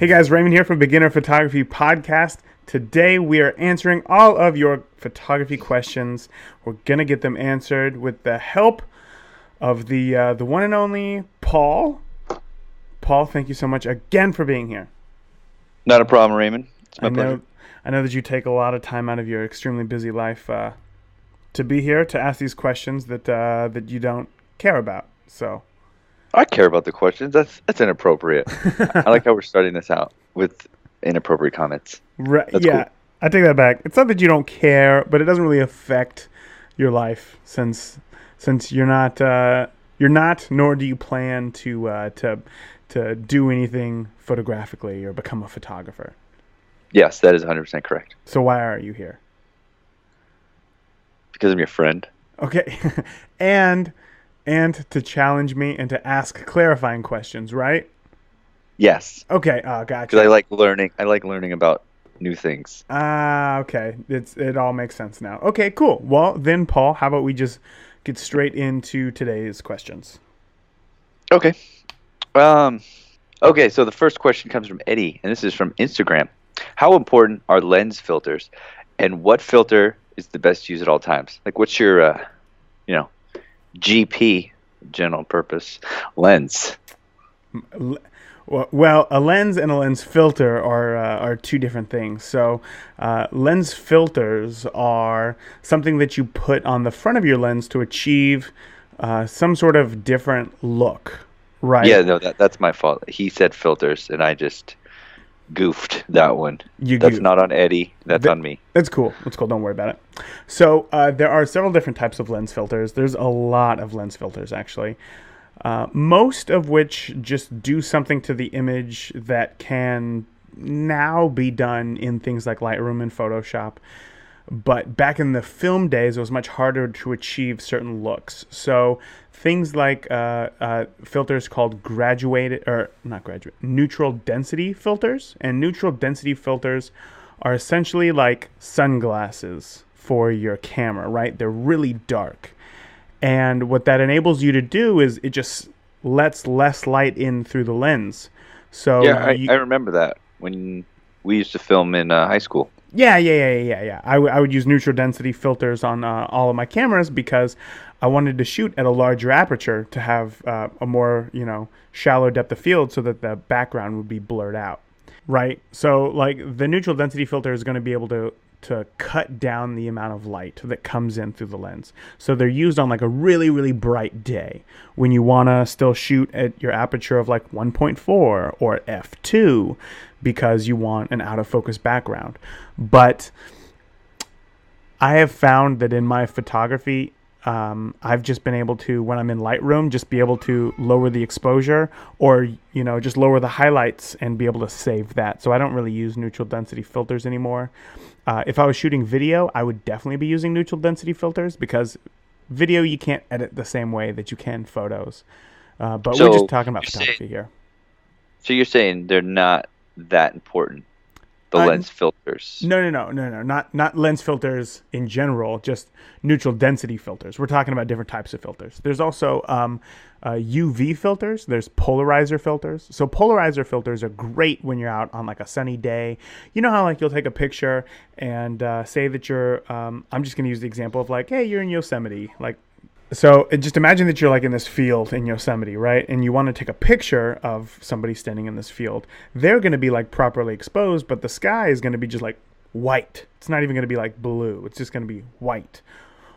Hey guys, Raymond here from Beginner Photography Podcast. Today we are answering all of your photography questions. We're gonna get them answered with the help of the one and only Paul. Paul, thank you so much again for being here. Not a problem, Raymond. It's my pleasure. I know that you take a lot of time out of your extremely busy life to be here to ask these questions that you don't care about. So. I care about the questions. That's inappropriate. I like how we're starting this out with inappropriate comments. Right? That's yeah, cool. I take that back. It's not that you don't care, but it doesn't really affect your life since you're not nor do you plan to do anything photographically or become a photographer. Yes, that is 100% correct. So why are you here? Because I'm your friend. Okay, and to challenge me and to ask clarifying questions, right? Yes. Okay, gotcha. Because I like learning. I like learning about new things. Okay. It all makes sense now. Okay, cool. Well, then, Paul, how about we just get straight into today's questions? Okay. Okay, so the first question comes from Eddie, and this is from Instagram. How important are lens filters, and what filter is the best to use at all times? Like, what's your, GP, general purpose, lens? Well, a lens and a lens filter are two different things. So, lens filters are something that you put on the front of your lens to achieve some sort of different look, right? Yeah, no, that's my fault. He said filters, and I just goofed that one. That's goofed. not on Eddie. That's on me. That's cool. Don't worry about it. So there are several different types of lens filters. There's a lot of lens filters, actually. Most of which just do something to the image that can now be done in things like Lightroom and Photoshop. But back in the film days, it was much harder to achieve certain looks. So things like filters called neutral density filters. And neutral density filters are essentially like sunglasses for your camera, right? They're really dark. And what that enables you to do is it just lets less light in through the lens. So yeah, I remember that when we used to film in high school. Yeah. I would use neutral density filters on all of my cameras because I wanted to shoot at a larger aperture to have a more, shallow depth of field so that the background would be blurred out, right? So like the neutral density filter is going to be able to cut down the amount of light that comes in through the lens. So they're used on like a really, really bright day when you want to still shoot at your aperture of like 1.4 or f2 because you want an out of focus background. But I have found that in my photography, I've just been able to, when I'm in Lightroom, just be able to lower the exposure or, just lower the highlights and be able to save that. So I don't really use neutral density filters anymore. If I was shooting video, I would definitely be using neutral density filters because video you can't edit the same way that you can photos. But So we're just talking about you're photography saying, here. so you're saying they're not that important, the lens filters? No, not lens filters in general, just neutral density filters. We're talking about different types of filters. There's also UV filters. There's polarizer filters. So polarizer filters are great when you're out on like a sunny day. You know how like you'll take a picture and say that you're, I'm just going to use the example of like, hey, you're in Yosemite, like. So just imagine that you're like in this field in Yosemite, right? And you want to take a picture of somebody standing in this field. They're going to be like properly exposed, but the sky is going to be just like white. It's not even going to be like blue. It's just going to be white.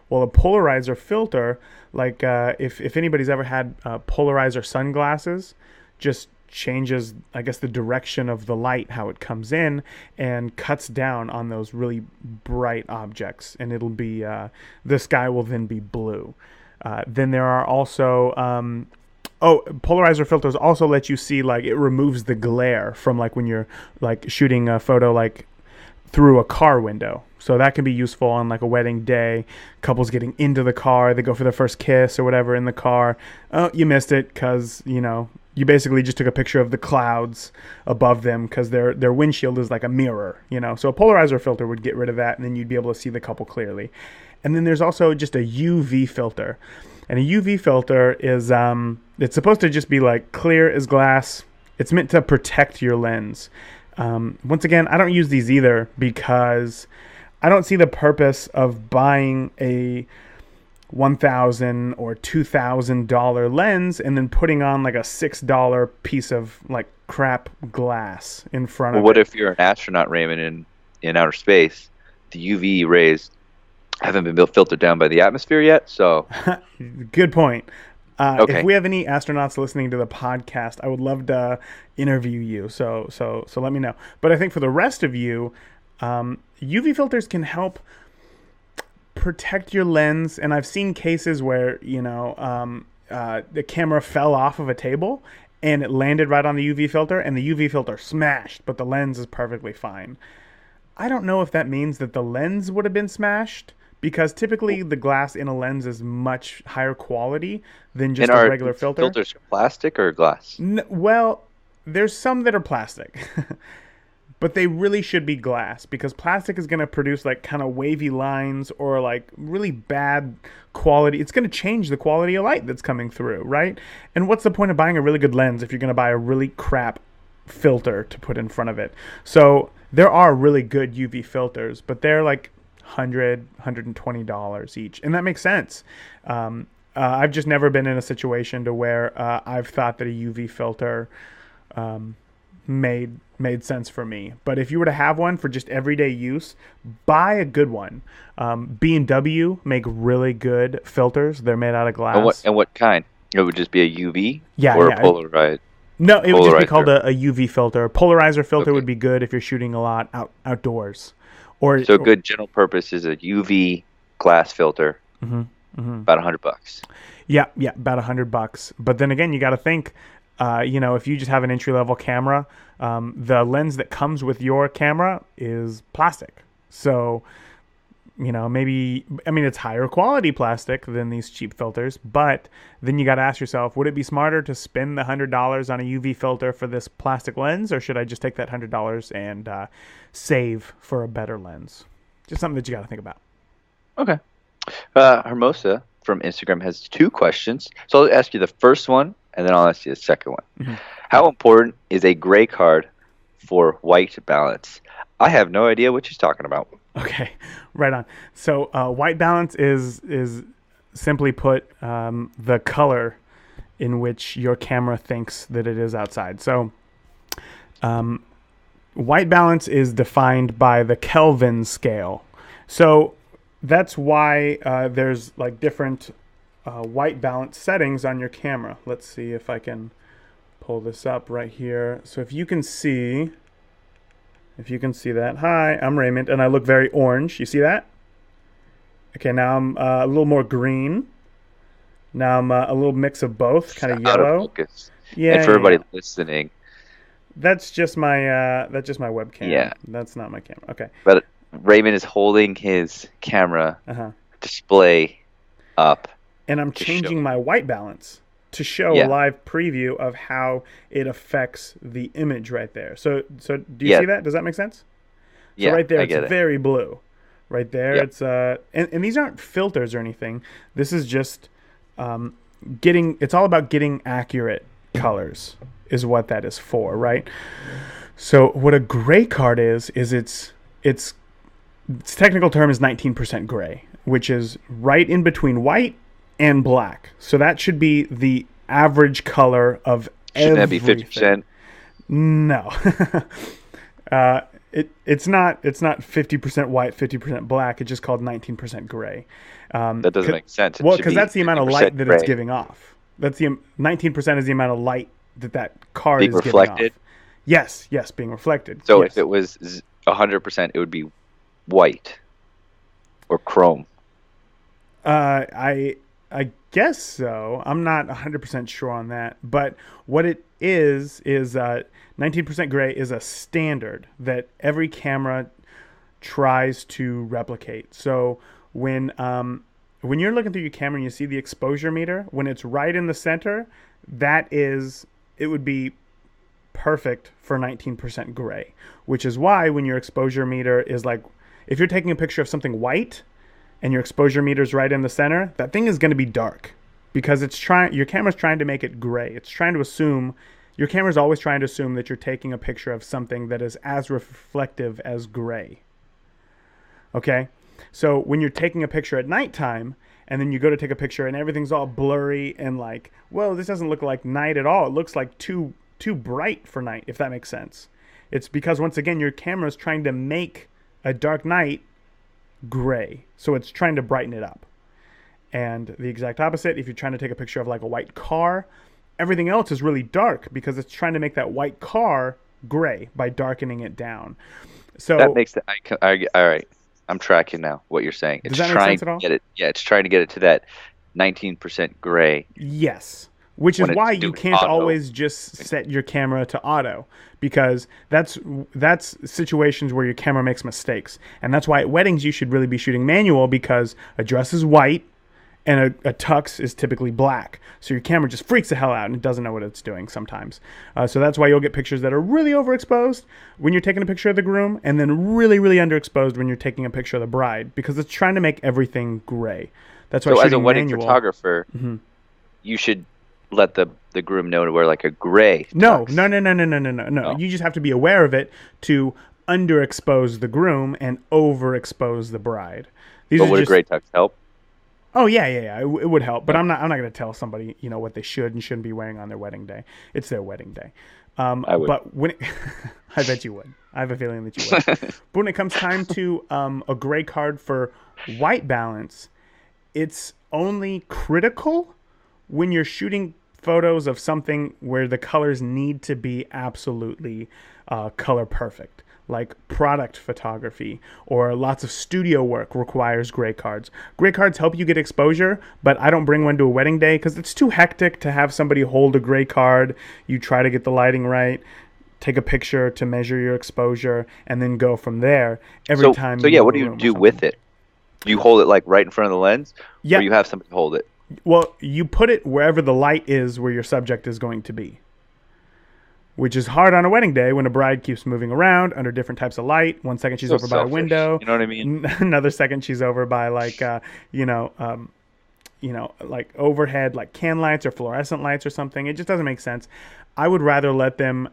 Well, a polarizer filter, like if anybody's ever had polarizer sunglasses, just changes, I guess, the direction of the light, how it comes in, and cuts down on those really bright objects. And it'll be, the sky will then be blue. Then there are also, polarizer filters also let you see, like, it removes the glare from, like, when you're, like, shooting a photo, like, through a car window. So that can be useful on, like, a wedding day. Couples getting into the car, they go for their first kiss or whatever in the car. Oh, you missed it because, you basically just took a picture of the clouds above them because their windshield is like a mirror, So a polarizer filter would get rid of that, and then you'd be able to see the couple clearly. And then there's also just a UV filter. And a UV filter is, it's supposed to just be like clear as glass, It's meant to protect your lens. Once again, I don't use these either because I don't see the purpose of buying a $1,000 or $2,000 lens and then putting on like a $6 piece of like crap glass in front Well, of what it. if you're an astronaut, Raymond, in outer space? The UV rays haven't been filtered down by the atmosphere yet, so Good point. Okay. If we have any astronauts listening to the podcast, I would love to interview you. So let me know. But I think for the rest of you, UV filters can help protect your lens. And I've seen cases where the camera fell off of a table and it landed right on the UV filter, and the UV filter smashed, but the lens is perfectly fine. I don't know if that means that the lens would have been smashed, because typically the glass in a lens is much higher quality than just a regular filter. Filters plastic or glass? Well, there's some that are plastic, but they really should be glass, because plastic is going to produce like kind of wavy lines or like really bad quality. It's going to change the quality of light that's coming through, right? And what's the point of buying a really good lens if you're going to buy a really crap filter to put in front of it? So there are really good UV filters, but they're like $120 each, and that makes sense. I've just never been in a situation to where I've thought that a UV filter made sense for me. But if you were to have one for just everyday use, buy a good one. B&W make really good filters. They're made out of glass. And what kind? It would just be a UV or yeah. a polarized? No, it would just be called a UV filter. A polarizer filter Okay. would be good if you're shooting a lot outdoors. So good general purpose is a UV glass filter, about $100. Yeah, about $100. But then again, you got to think, if you just have an entry-level camera, the lens that comes with your camera is plastic. So, maybe, it's higher quality plastic than these cheap filters, but then you got to ask yourself, would it be smarter to spend the $100 on a UV filter for this plastic lens, or should I just take that $100 and save for a better lens? Just something that you got to think about. Okay. Hermosa from Instagram has 2 questions. So I'll ask you the first one, and then I'll ask you the second one. Mm-hmm. How important is a gray card for white balance? I have no idea what she's talking about. Okay, right on. So white balance is simply put the color in which your camera thinks that it is outside. So white balance is defined by the Kelvin scale. So that's why there's like different white balance settings on your camera. Let's see if I can pull this up right here. So if you can see that. Hi, I'm Raymond, and I look very orange. You see that? Okay, now I'm a little more green. Now I'm a little mix of both, kind of yellow. Out of focus. Yeah. And for everybody listening, that's just my webcam. Yeah. That's not my camera. Okay. But Raymond is holding his camera display up, and I'm changing my white balance to show a live preview of how it affects the image right there. So do you see that? Does that make sense? So right there, it's very blue. Right there, it's and these aren't filters or anything. This is just it's all about getting accurate colors is what that is for, right? So what a gray card is its technical term is 19% gray, which is right in between white and black. So that should be the average color of everything. Shouldn't that be 50%? No. It's not 50% white, 50% black. It's just called 19% gray. That doesn't make sense. Well, because that's the amount of light that gray. it's giving off. That's the 19% is the amount of light that card being is reflected? Giving off. Yes, being reflected. So yes. if it was 100%, it would be white or chrome. I guess so. I'm not 100% sure on that. But what it is 19% gray is a standard that every camera tries to replicate. So when you're looking through your camera and you see the exposure meter, when it's right in the center, it would be perfect for 19% gray, which is why when your exposure meter is like, if you're taking a picture of something white and your exposure meter is right in the center, that thing is going to be dark because your camera's trying to make it gray. It's trying to assume Your camera's always trying to assume that you're taking a picture of something that is as reflective as gray. Okay? So when you're taking a picture at nighttime, and then you go to take a picture and everything's all blurry and like, well, this doesn't look like night at all. It looks like too bright for night, if that makes sense. It's because, once again, your camera is trying to make a dark night gray. So it's trying to brighten it up. And the exact opposite, if you're trying to take a picture of like a white car, everything else is really dark because it's trying to make that white car gray by darkening it down. So that makes the all right. I'm tracking now what you're saying. It's does that make trying sense at all? to get it. Yeah, it's trying to get it to that 19% gray. Yes. Which is when why it's you doing can't auto. always just set your camera to auto, because that's situations where your camera makes mistakes. And that's why at weddings you should really be shooting manual, because a dress is white and a tux is typically black. So your camera just freaks the hell out and it doesn't know what it's doing sometimes. So that's why you'll get pictures that are really overexposed when you're taking a picture of the groom, and then really, really underexposed when you're taking a picture of the bride, because it's trying to make everything gray. That's why So as a shooting wedding manual, photographer, you should let the groom know to wear like a gray No. tux. You just have to be aware of it to underexpose the groom and overexpose the bride. These But are would just, a gray tux help? Oh yeah. It would help, but I'm not going to tell somebody what they should and shouldn't be wearing on their wedding day. It's their wedding day. I would. But when I bet you would. I have a feeling that you would. But when it comes time to a gray card for white balance, it's only critical when you're shooting photos of something where the colors need to be absolutely color perfect, like product photography or lots of studio work requires gray cards. Gray cards help you get exposure, but I don't bring one to a wedding day because it's too hectic to have somebody hold a gray card. You try to get the lighting right, take a picture to measure your exposure, and then go from there every time. So yeah, what do you do with it? Do you hold it like right in front of the lens? Yeah. Or you have somebody hold it? Well, you put it wherever the light is where your subject is going to be, which is hard on a wedding day when a bride keeps moving around under different types of light. 1 second she's So over by a selfish, window. you know what I mean? Another second she's over by like, like overhead, like can lights or fluorescent lights or something. It just doesn't make sense. I would rather let them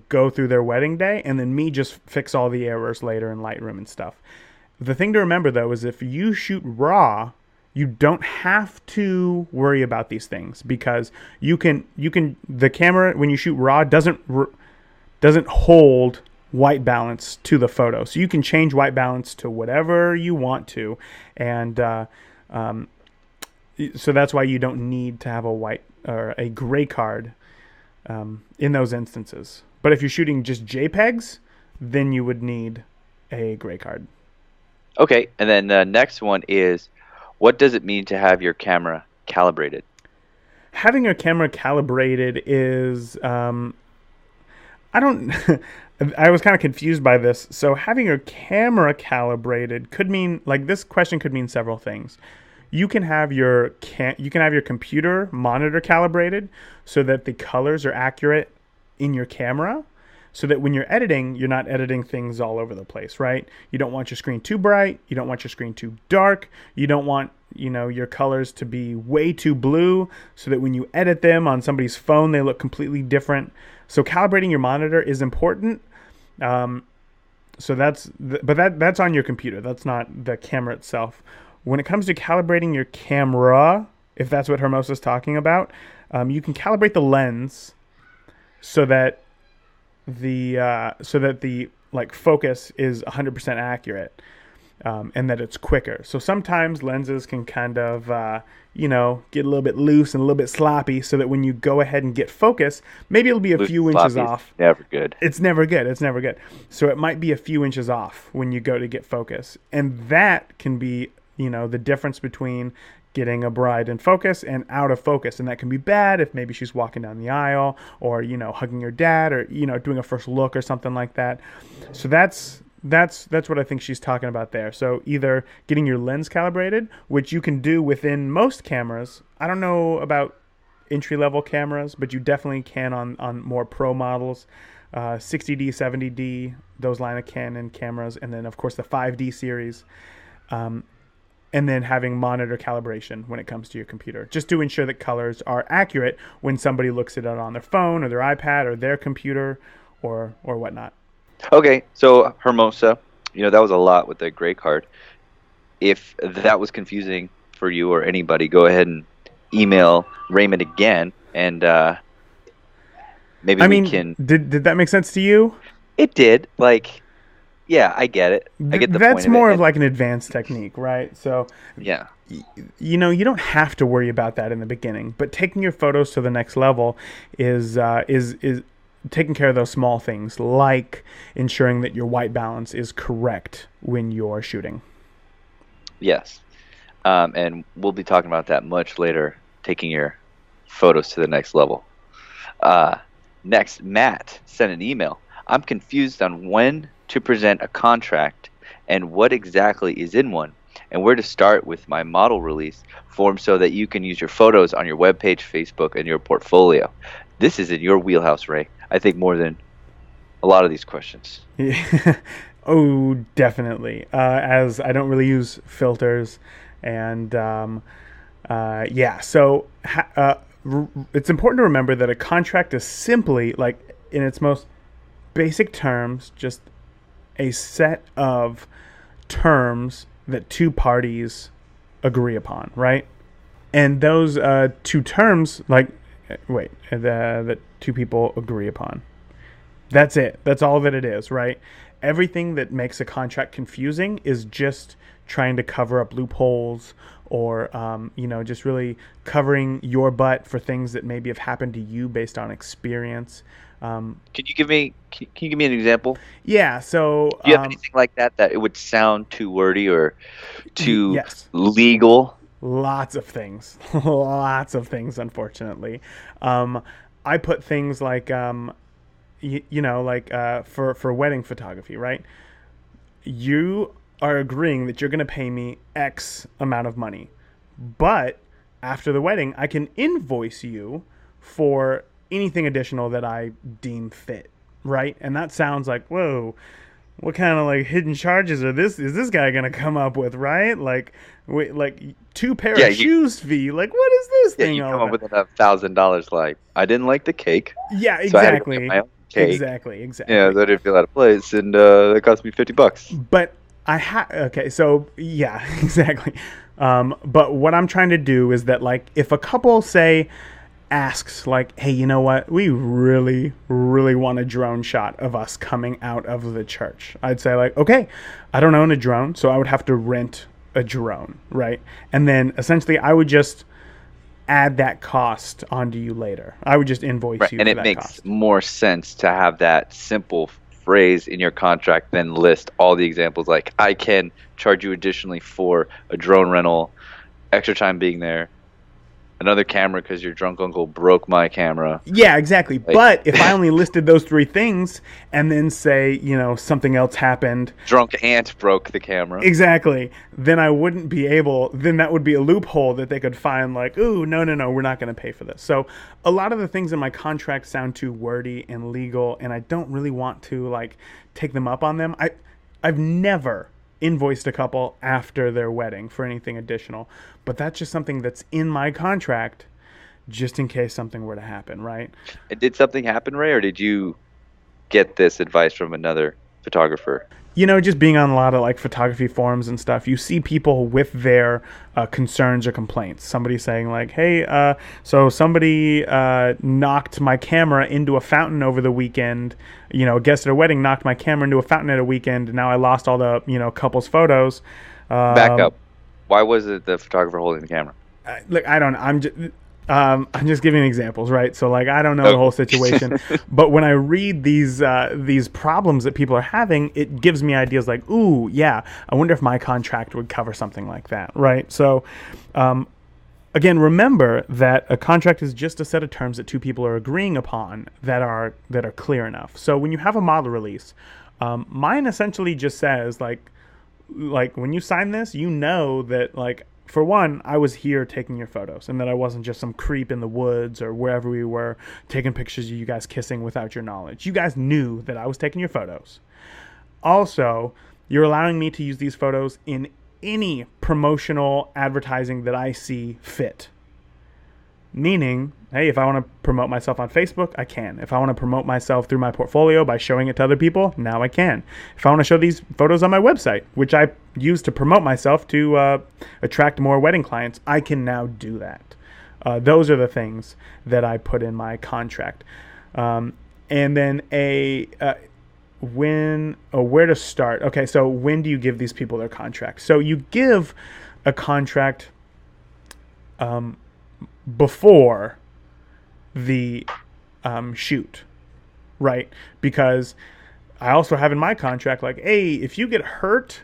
go through their wedding day and then me just fix all the errors later in Lightroom and stuff. The thing to remember though is if you shoot RAW, you don't have to worry about these things, because you can the camera when you shoot RAW doesn't hold white balance to the photo, so you can change white balance to whatever you want to, and so that's why you don't need to have a white or a gray card in those instances. But if you're shooting just JPEGs, then you would need a gray card. Okay, and then the next one is, what does it mean to have your camera calibrated? Having your camera calibrated is, I was kind of confused by this. So having your camera calibrated could mean, like, this question could mean several things. You can have your computer monitor calibrated so that the colors are accurate in your camera, so that when you're editing, you're not editing things all over the place, right? You don't want your screen too bright. You don't want your screen too dark. You don't want, your colors to be way too blue so that when you edit them on somebody's phone, they look completely different. So calibrating your monitor is important. So that's on your computer. That's not the camera itself. When it comes to calibrating your camera, if that's what Hermosa's talking about, you can calibrate the lens so that the like focus is 100% accurate, and that it's quicker. So sometimes lenses can kind of get a little bit loose and a little bit sloppy, so that when you go ahead and get focus, maybe it'll be a few inches off. Never good. It's never good. So it might be a few inches off when you go to get focus, and that can be the difference between getting a bride in focus and out of focus. And that can be bad if maybe she's walking down the aisle or, hugging her dad or, doing a first look or something like that. So that's what I think she's talking about there. So either getting your lens calibrated, which you can do within most cameras. I don't know about entry-level cameras, but you definitely can on more pro models. 60D, 70D, those line of Canon cameras. And then, of course, the 5D series. and then having monitor calibration when it comes to your computer, just to ensure that colors are accurate when somebody looks at it on their phone or their iPad or their computer or whatnot. Okay, so Hermosa, that was a lot with the gray card. If that was confusing for you or anybody, go ahead and email Raymond again, and maybe we can. Did that make sense to you? It did. Yeah, I get it. I get the point. That's more of like an advanced technique, right? So yeah, you don't have to worry about that in the beginning, but taking your photos to the next level is taking care of those small things, like ensuring that your white balance is correct when you're shooting. Yes. And we'll be talking about that much later, taking your photos to the next level. Next, Matt sent an email. I'm confused on when to present a contract and what exactly is in one, and where to start with my model release form so that you can use your photos on your webpage, Facebook, and your portfolio. This is in your wheelhouse, Ray. I think more than a lot of these questions. Yeah. Oh, definitely. As I don't really use filters, and so it's important to remember that a contract is simply, like in its most basic terms, just a set of terms that two parties agree upon, right? And those two terms, that two people agree upon. That's it. That's all that it is, right? Everything that makes a contract confusing is just trying to cover up loopholes or, just really covering your butt for things that maybe have happened to you based on experience. Can you give me an example? Yeah. So do you have anything like that it would sound too wordy or too legal? Lots of things, unfortunately. I put things like, for wedding photography, right? You are agreeing that you're going to pay me X amount of money, but after the wedding, I can invoice you for anything additional that I deem fit, right? And that sounds like, whoa, what kind of hidden charges is this guy gonna come up with, right? Two pair of shoes fee. What is this thing? You come up with $1,000. I didn't like the cake. Yeah, exactly. So I had to get my own cake. Exactly. Yeah, so I didn't feel out of place, and it cost me $50. But okay, so yeah, exactly. But what I'm trying to do is that if a couple asks hey, you know what, we really want a drone shot of us coming out of the church, I'd say okay, I don't own a drone, so I would have to rent a drone, right? And then essentially I would just add that cost onto you later. I would just invoice you and for it that makes cost. More sense to have that simple phrase in your contract than list all the examples I can charge you additionally for a drone rental, extra time being there, another camera because your drunk uncle broke my camera. Yeah, exactly. But if I only listed those three things and then say, something else happened. Drunk aunt broke the camera. Exactly. Then I wouldn't be able, then that would be a loophole that they could find ooh, no, we're not going to pay for this. So a lot of the things in my contract sound too wordy and legal, and I don't really want to take them up on them. I've never invoiced a couple after their wedding for anything additional, but that's just something that's in my contract just in case something were to happen, right? Did something happen, Ray, or did you get this advice from another photographer? Just being on a lot of photography forums and stuff, you see people with their concerns or complaints. Somebody saying hey, so somebody knocked my camera into a fountain over the weekend. A guest at a wedding knocked my camera into a fountain at a weekend, and now I lost all the couple's photos. Back up. Why was it the photographer holding the camera? I don't know. I'm just giving examples, right? So I don't know the whole situation, but when I read these problems that people are having, it gives me ideas ooh, yeah, I wonder if my contract would cover something like that, right? So, again, remember that a contract is just a set of terms that two people are agreeing upon that are clear enough. So when you have a model release, mine essentially just says when you sign this, that for one, I was here taking your photos and that I wasn't just some creep in the woods or wherever we were taking pictures of you guys kissing without your knowledge. You guys knew that I was taking your photos. Also, you're allowing me to use these photos in any promotional advertising that I see fit. Meaning, hey, if I want to promote myself on Facebook, I can. If I want to promote myself through my portfolio by showing it to other people, now I can. If I want to show these photos on my website, which I use to promote myself to attract more wedding clients, I can now do that. Those are the things that I put in my contract. And then where to start? Okay, so when do you give these people their contract? So you give a contract before the shoot, right? Because I also have in my contract, like, hey, if you get hurt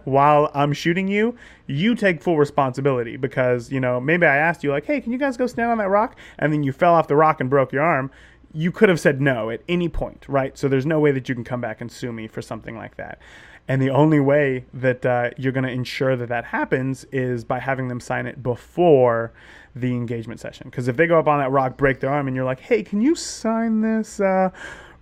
while I'm shooting you, you take full responsibility, because, you know, maybe I asked you, like, hey, can you guys go stand on that rock? And then you fell off the rock and broke your arm. You could have said no at any point, right? So there's no way that you can come back and sue me for something like that. And the only way that you're going to ensure that that happens is by having them sign it before the engagement session. Because if they go up on that rock, break their arm, and you're like, hey, can you sign this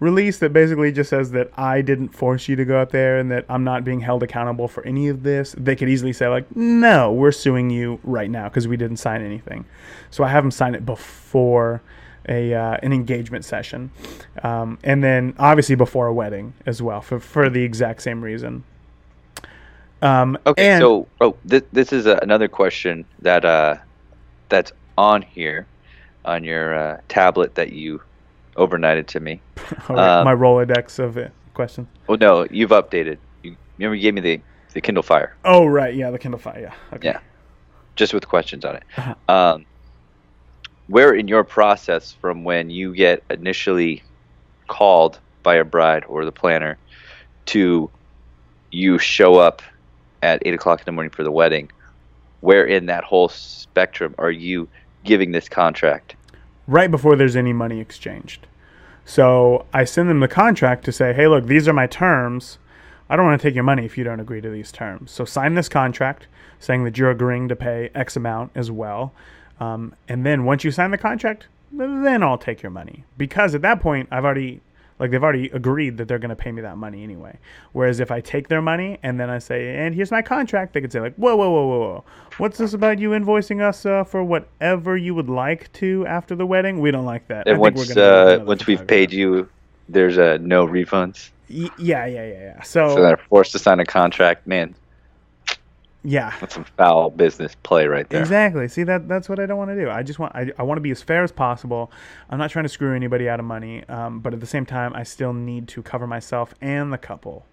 release that basically just says that I didn't force you to go up there and that I'm not being held accountable for any of this, they could easily say, like, no, we're suing you right now because we didn't sign anything. So I have them sign it before an engagement session, and then obviously before a wedding as well, for the exact same reason. Okay, so this is another question that that's on here on your tablet that you overnighted to me. My Rolodex of questions. Well, no, you've updated. You remember you gave me the Kindle Fire. Oh, right, yeah, the Kindle Fire, yeah. Okay. Yeah, just with questions on it. Where in your process, from when you get initially called by a bride or the planner to you show up at 8 o'clock in the morning for the wedding, where in that whole spectrum are you giving this contract? Right before there's any money exchanged. So I send them the contract to say, hey, look, these are my terms. I don't want to take your money if you don't agree to these terms. So sign this contract saying that you're agreeing to pay X amount as well. And then once you sign the contract, then I'll take your money. Because at that point, they've already agreed that they're going to pay me that money anyway. Whereas if I take their money and then I say, and here's my contract, they could say, like, whoa. What's this about you invoicing us for whatever you would like to after the wedding? We don't like that. And once we've paid you, there's no refunds? Yeah. So they're forced to sign a contract, man. Yeah, that's some foul business play right there. Exactly. See, that's what I don't want to do. I want to be as fair as possible. I'm not trying to screw anybody out of money, but at the same time, I still need to cover myself and the couple.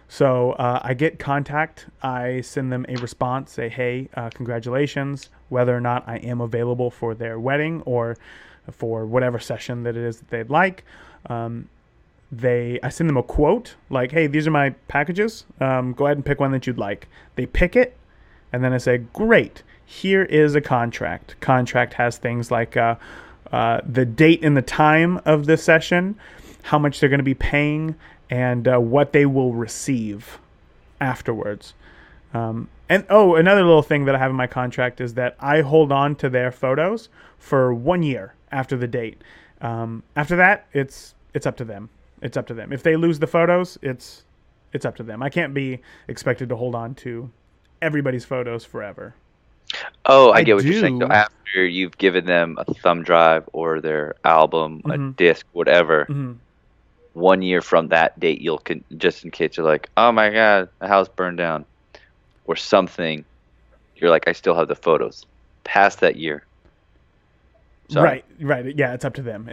So I get contact. I send them a response. Say, hey, congratulations. Whether or not I am available for their wedding or for whatever session that it is that they'd like. I send them a quote, like, hey, these are my packages. Go ahead and pick one that you'd like. They pick it, and then I say, great, here is a contract. Contract has things like the date and the time of the session, how much they're going to be paying, and what they will receive afterwards. Another little thing that I have in my contract is that I hold on to their photos for 1 year after the date. After that, it's up to them. It's up to them. If they lose the photos, it's up to them. I can't be expected to hold on to everybody's photos forever. Oh, I get what you're saying. So after you've given them a thumb drive or their album, a disc, whatever, 1 year from that date, you'll just in case you're like, oh my God, the house burned down or something, you're like, I still have the photos. Past that year. Sorry. Right. Yeah, it's up to them.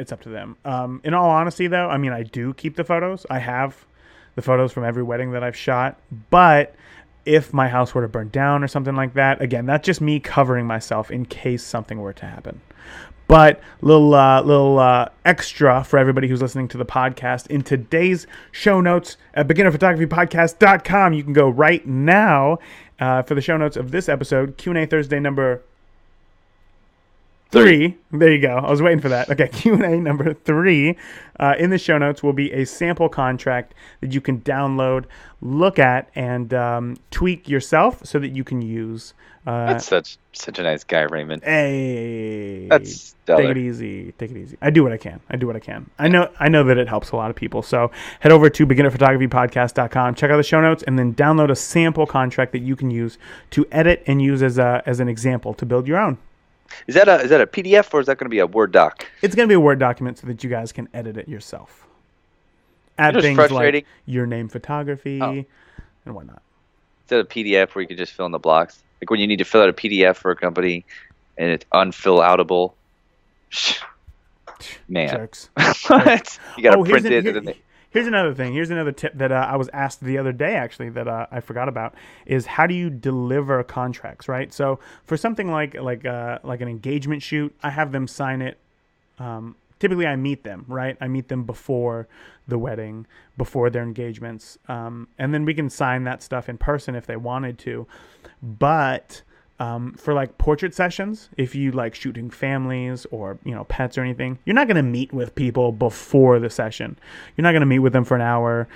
In all honesty, though, I mean, I do keep the photos. I have the photos from every wedding that I've shot. But if my house were to burn down or something like that, again, that's just me covering myself in case something were to happen. But little extra for everybody who's listening to the podcast. In today's show notes at beginnerphotographypodcast.com, you can go right now for the show notes of this episode, Q&A Thursday number 3. There you go. I was waiting for that. Okay, Q&A number 3. In the show notes will be a sample contract that you can download, look at, and tweak yourself so that you can use. That's such a nice guy, Raymond. Hey, That's stellar. Take it easy. Take it easy. I do what I can. I know that it helps a lot of people. So head over to beginnerphotographypodcast.com, check out the show notes, and then download a sample contract that you can use to edit and use as an example to build your own. Is that a PDF or is that going to be a Word doc? It's going to be a Word document so that you guys can edit it yourself. Add things like your name photography and whatnot. Is that a PDF where you can just fill in the blocks? Like when you need to fill out a PDF for a company and it's unfill-outable. Man. Jerks. What? You got to print it. Here's another thing. Here's another tip that I was asked the other day, actually, that I forgot about, is how do you deliver contracts, right? So for something like an engagement shoot, I have them sign it. Typically, I meet them, right? I meet them before the wedding, before their engagements, and then we can sign that stuff in person if they wanted to. But for like portrait sessions, if you like shooting families or pets or anything, you're not going to meet with people before the session. You're not going to meet with them for an hour,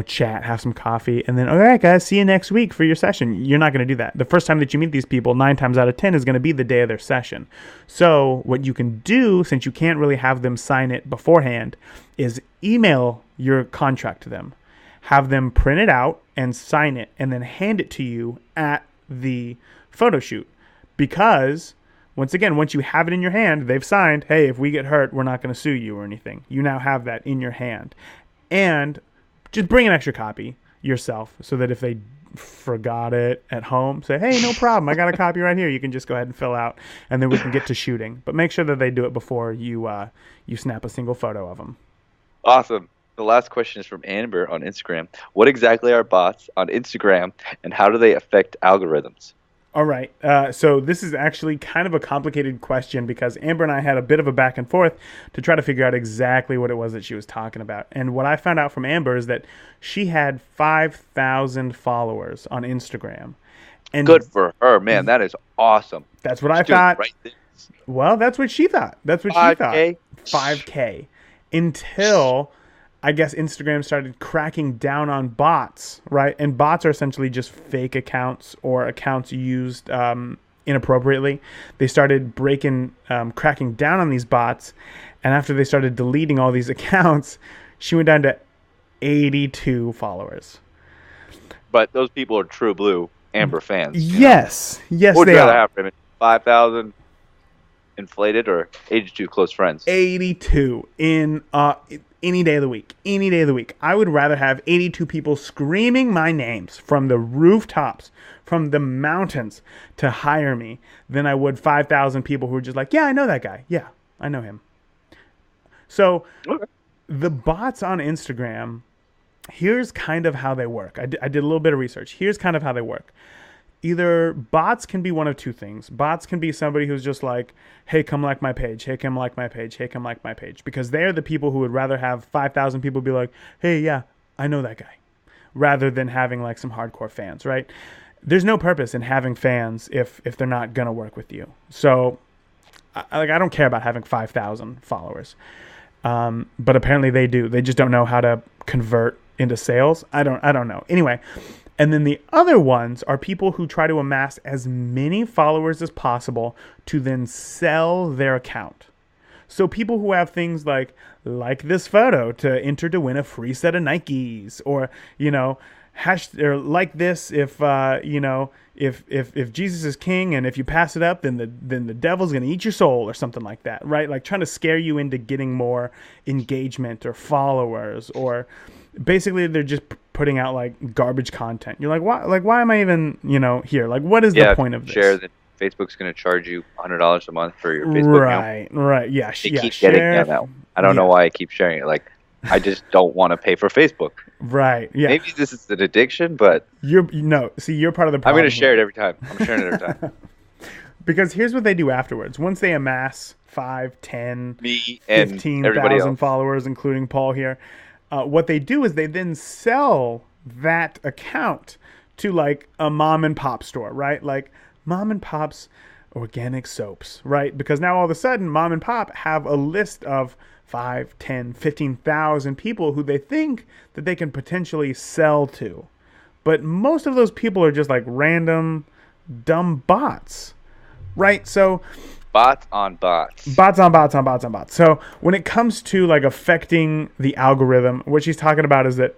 chat, have some coffee, and then all right guys, see you next week for your session. You're not going to do that. The first time that you meet these people, 9 times out of 10 is going to be the day of their session. So what you can do, since you can't really have them sign it beforehand, is email your contract to them, have them print it out and sign it, and then hand it to you at the photo shoot. Because once you have it in your hand, they've signed, hey, if we get hurt, we're not going to sue you or anything. You now have that in your hand. And just bring an extra copy yourself so that if they forgot it at home, say, hey, no problem, I got a copy right here, you can just go ahead and fill out, and then we can get to shooting. But make sure that they do it before you snap a single photo of them. Awesome. The last question is from Amber on Instagram. What exactly are bots on Instagram, and how do they affect algorithms? All right. So this is actually kind of a complicated question because Amber and I had a bit of a back and forth to try to figure out exactly what it was that she was talking about. And what I found out from Amber is that she had 5,000 followers on Instagram. And good for her, man. That is awesome. That's what I thought. Well, that's what she thought. 5K. Until I guess Instagram started cracking down on bots, right? And bots are essentially just fake accounts or accounts used inappropriately. They started cracking down on these bots. And after they started deleting all these accounts, she went down to 82 followers. But those people are true blue Amber fans. Yes. Yes, what would they you rather are. have, 5,000 inflated or 82 close friends? 82 in any day of the week. Any day of the week. I would rather have 82 people screaming my names from the rooftops, from the mountains to hire me than I would 5,000 people who are just like, yeah, I know that guy. Yeah, I know him. So the bots on Instagram, here's kind of how they work. I did a little bit of research. Here's kind of how they work. Either bots can be one of two things. Bots can be somebody who's just like, hey, come like my page. Hey, come like my page. Hey, come like my page. Because they're the people who would rather have 5,000 people be like, hey, yeah, I know that guy. Rather than having like some hardcore fans, right? There's no purpose in having fans if they're not going to work with you. So I don't care about having 5,000 followers. But apparently they do. They just don't know how to convert into sales. I don't know. Anyway. And then the other ones are people who try to amass as many followers as possible to then sell their account. So people who have things like this photo to enter to win a free set of Nikes, or or like this if if Jesus is king and if you pass it up then the devil's gonna eat your soul or something like that, right? Like trying to scare you into getting more engagement or followers, or basically they're just putting out like garbage content. You're like, why am I even here? Like, what is the point of this? Share that Facebook's going to charge you $100 a month for your Facebook account. Right. Yeah. Keep getting that. I don't know why I keep sharing it. Like, I just don't want to pay for Facebook. Right. Yeah. Maybe this is an addiction, but you're part of the problem. I'm going to share it every time. I'm sharing it every time. Because here's what they do afterwards. Once they amass 5, 10, me and 15,000 followers, including Paul here, what they do is they then sell that account to like a mom and pop store, right? Like mom and pops organic soaps, right? Because now all of a sudden, mom and pop have a list of 5, 10, 15,000 people who they think that they can potentially sell to. But most of those people are just like random, dumb bots, right? So bots on bots. Bots on bots on bots on bots. So when it comes to like affecting the algorithm, what she's talking about is that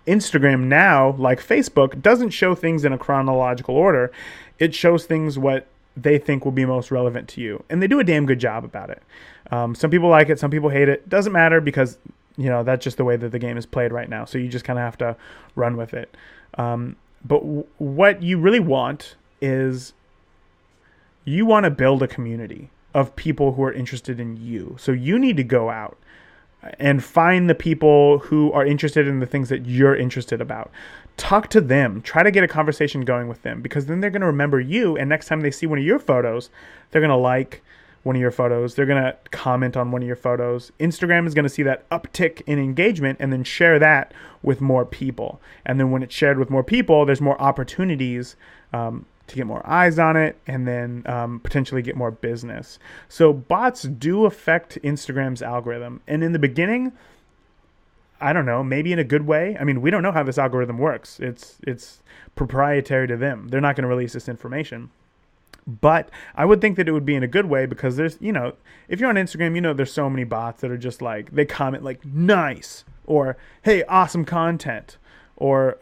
Instagram now, like Facebook, doesn't show things in a chronological order. It shows things what they think will be most relevant to you. And they do a damn good job about it. Some people like it, some people hate it. Doesn't matter because, that's just the way that the game is played right now. So you just kind of have to run with it. But what you really want is you want to build a community of people who are interested in you. So you need to go out and find the people who are interested in the things that you're interested about. Talk to them. Try to get a conversation going with them, because then they're going to remember you. And next time they see one of your photos, they're going to like one of your photos. They're going to comment on one of your photos. Instagram is going to see that uptick in engagement and then share that with more people. And then when it's shared with more people, there's more opportunities to get more eyes on it, and then potentially get more business. So bots do affect Instagram's algorithm. And in the beginning, I don't know, maybe in a good way. I mean, we don't know how this algorithm works. It's proprietary to them. They're not going to release this information. But I would think that it would be in a good way, because there's, if you're on Instagram, there's so many bots that are just like, they comment like, nice, or hey, awesome content, or,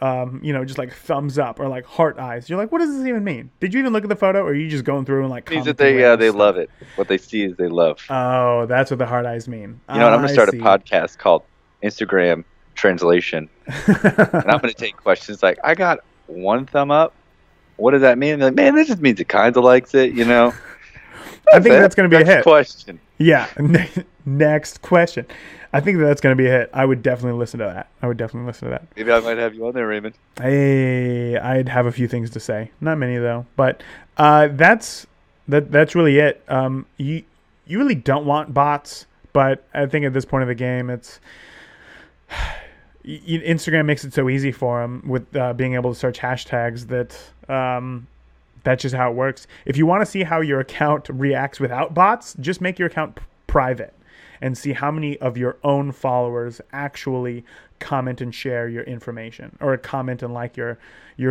just like thumbs up, or like heart eyes. You're like, what does this even mean? Did you even look at the photo, or are you just going through and like it means that they love it. What they see is they love. Oh, that's what the heart eyes mean. You know what? I'm going to start a podcast called Instagram Translation. And I'm going to take questions like, I got one thumb up. What does that mean? I'm like, man, this just means it kind of likes it, I think that's going to be a hit. Next question. Yeah. Next question. I think that's going to be a hit. I would definitely listen to that. Maybe I might have you on there, Raymond. Hey, I'd have a few things to say. Not many though, but that's really it. You really don't want bots, but I think at this point of the game, it's Instagram makes it so easy for them with being able to search hashtags that that's just how it works. If you want to see how your account reacts without bots, just make your account private and see how many of your own followers actually comment and share your information, or comment and like your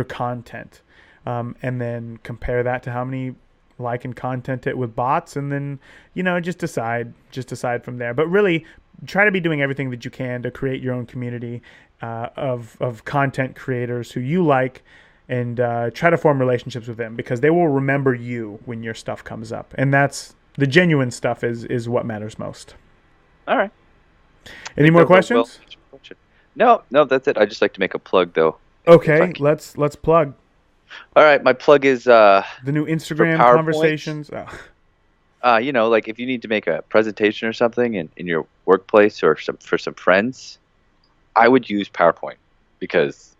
content, and then compare that to how many like and content it with bots, and then just decide from there. But really, try to be doing everything that you can to create your own community of content creators who you like, and try to form relationships with them, because they will remember you when your stuff comes up, and that's the genuine stuff is what matters most. All right. Any more questions? No, that's it. I just like to make a plug though. Okay, let's plug. All right, my plug is the new Instagram conversations. Like if you need to make a presentation or something in your workplace or for some friends, I would use PowerPoint, because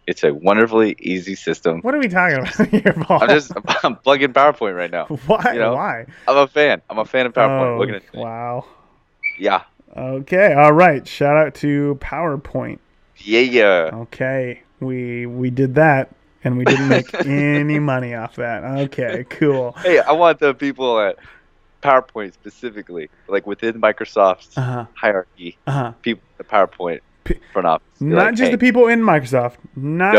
it's a wonderfully easy system. What are we talking about here, Paul? I'm plugging PowerPoint right now. Why? Why? I'm a fan of PowerPoint. Look at it. Wow. Yeah. Okay. All right. Shout out to PowerPoint. Yeah. Okay. We did that, and we didn't make any money off that. Okay. Cool. Hey, I want the people at PowerPoint specifically, like within Microsoft's hierarchy, people at PowerPoint front office. Not just the people in Microsoft,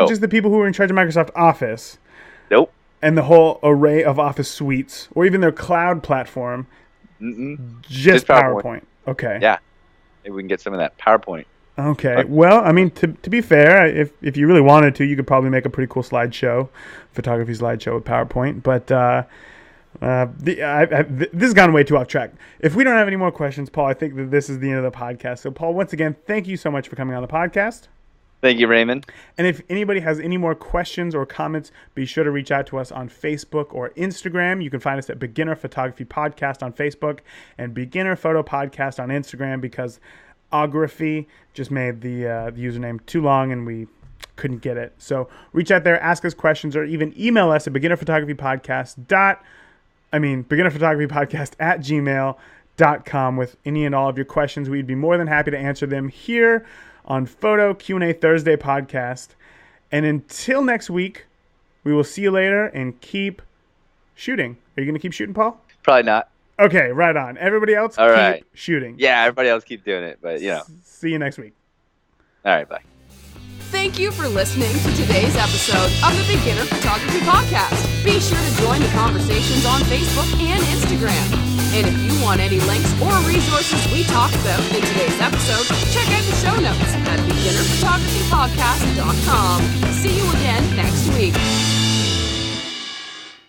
just the people who are in charge of Microsoft Office. Nope. And the whole array of Office suites, or even their cloud platform. Just PowerPoint. Okay. Yeah. Maybe we can get some of that PowerPoint. Okay. Well, I mean, to be fair, if you really wanted to, you could probably make a pretty cool photography slideshow with PowerPoint. But this has gone way too off track. If we don't have any more questions, Paul, I think that this is the end of the podcast. So, Paul, once again, thank you so much for coming on the podcast. Thank you, Raymond. And if anybody has any more questions or comments, be sure to reach out to us on Facebook or Instagram. You can find us at Beginner Photography Podcast on Facebook and Beginner Photo Podcast on Instagram, because Ography just made the username too long and we couldn't get it. So reach out there, ask us questions, or even email us at beginnerphotographypodcast@gmail.com with any and all of your questions. We'd be more than happy to answer them here on Photo Q&A Thursday podcast. And until next week, we will see you later, and keep shooting. Are you going to keep shooting, Paul? Probably not. Okay, right on. Everybody else, All keep right. shooting. Yeah, everybody else keep doing it, but See you next week. All right, bye. Thank you for listening to today's episode of the Beginner Photography Podcast. Be sure to join the conversations on Facebook and Instagram. And if you want any links or resources we talked about in today's episode, check out the show notes at beginnerphotographypodcast.com. See you again next week.